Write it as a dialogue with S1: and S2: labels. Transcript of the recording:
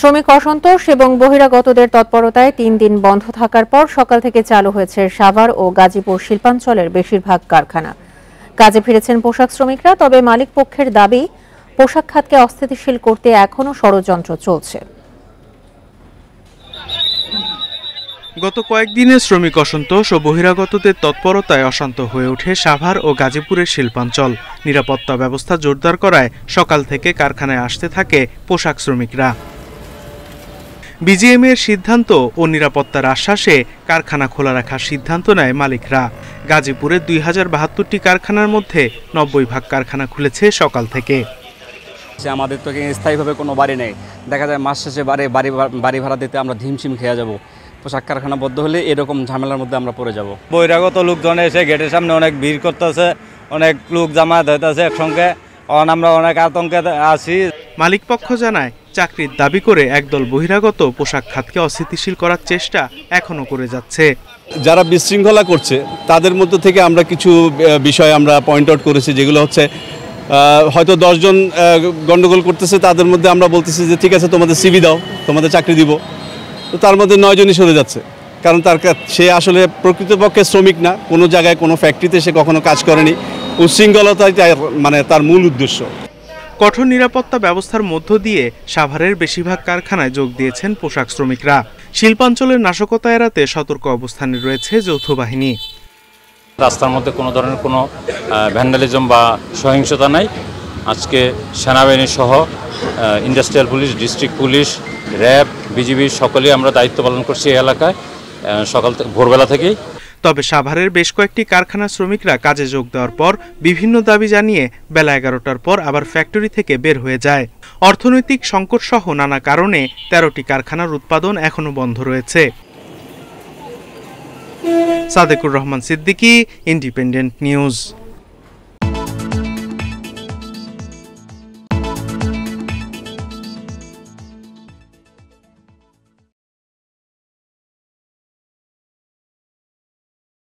S1: শ্রমিক অসন্তোষ এবং বহিরাগতদের তৎপরতায় ৩ দিন বন্ধ থাকার পর সকাল থেকে চালু হয়েছে সাভার ও গাজীপুর শিল্পাঞ্চলের বেশিরভাগ কারখানা। কাজে ফিরেছেন পোশাক শ্রমিকরা, তবে মালিক পক্ষের দাবি পোশাক খাতকে অস্থিতিশীল করতে এখনো ষড়যন্ত্র চলছে।
S2: গত কয়েকদিনে শ্রমিক অসন্তোষ ও বহিরাগতদের তৎপরতায় অশান্ত হয়ে ওঠে সাভার ও গাজীপুরের শিল্পাঞ্চল। নিরাপত্তা ব্যবস্থা জোরদার করায় সকাল থেকে কারখানায় আসতে থাকে পোশাক শ্রমিকরা। বিজিএম এর সিদ্ধান্ত ও নিরাপত্তার আশ্বাসে কারখানা খোলা রাখার সিদ্ধান্ত নেয় মালিকরা। গাজীপুরে ২০৭২টি কারখানার মধ্যে ৯০ ভাগ কারখানা খুলেছে সকাল থেকে।
S3: আমাদের তো স্থায়ীভাবে কোনো বাড়ি নেই, দেখা যায় মাস শেষে বাড়ি ভাড়া দিতে আমরা ধিমশিম খেয়ে যাব। পোশাক কারখানা বদ্ধ হলে এরকম ঝামেলার মধ্যে আমরা পড়ে যাব।
S4: বহিরাগত লোকজন এসে গেটের সামনে অনেক ভিড় করতেছে, অনেক লোক জামায়াত হইতেছে একসঙ্গে, আমরা অনেক আতঙ্কে আছি।
S2: মালিক পক্ষ জানায়, চাকরির দাবি করে একদল বহিরাগত পোশাক খাতকে অস্থিতিশীল করার চেষ্টা এখনো করে যাচ্ছে।
S5: যারা বিশৃঙ্খলা করছে তাদের মধ্য থেকে আমরা কিছু বিষয় আমরা পয়েন্ট আউট করেছি, যেগুলো হচ্ছে হয়তো 10 জন গন্ডগোল করতেছে, তাদের মধ্যে আমরা বলতেছি যে ঠিক আছে তোমাদের সিভি দাও, তোমাদের চাকরি দিব। তো তার মধ্যে 9 জনই সরে যাচ্ছে, কারণ সে আসলে প্রকৃতপক্ষে শ্রমিক না, কোনো জায়গায় কোনো ফ্যাক্টরিতে সে কখনো কাজ করেনি। উচ্ছৃঙ্খলতাই তার মূল উদ্দেশ্য।
S2: কঠোর নিরাপত্তা ব্যবস্থার মধ্য দিয়ে সাভারের বেশিরভাগ কারখানায় যোগ দিয়েছেন পোশাক শ্রমিকরা। শিল্পাঞ্চলের নাশকতা এড়াতে সতর্ক অবস্থানে রয়েছে যৌথ বাহিনী।
S6: রাস্তার মধ্যে কোনো ধরনের কোনো ভ্যান্ডালিজম বা সহিংসতা নাই। আজকে সেনাবাহিনী সহ industrial police, district police, RAB, BGB সকলেই আমরা দায়িত্ব পালন করছি এই এলাকায় সকাল থেকে ভোরবেলা থেকেই।
S2: তবে সাভারের বেশ কয়েকটি কারখানার শ্রমিকরা কাজে যোগ দেওয়ার পর বিভিন্ন দাবি জানিয়ে বেলা 11টার পর আবার ফ্যাক্টরি থেকে বের হয়ে যায়। অর্থনৈতিক সংকট সহ নানা কারণে 13টি কারখানার উৎপাদন এখনো বন্ধ রয়েছে। Sadequr Rahman Siddiqui, independent news.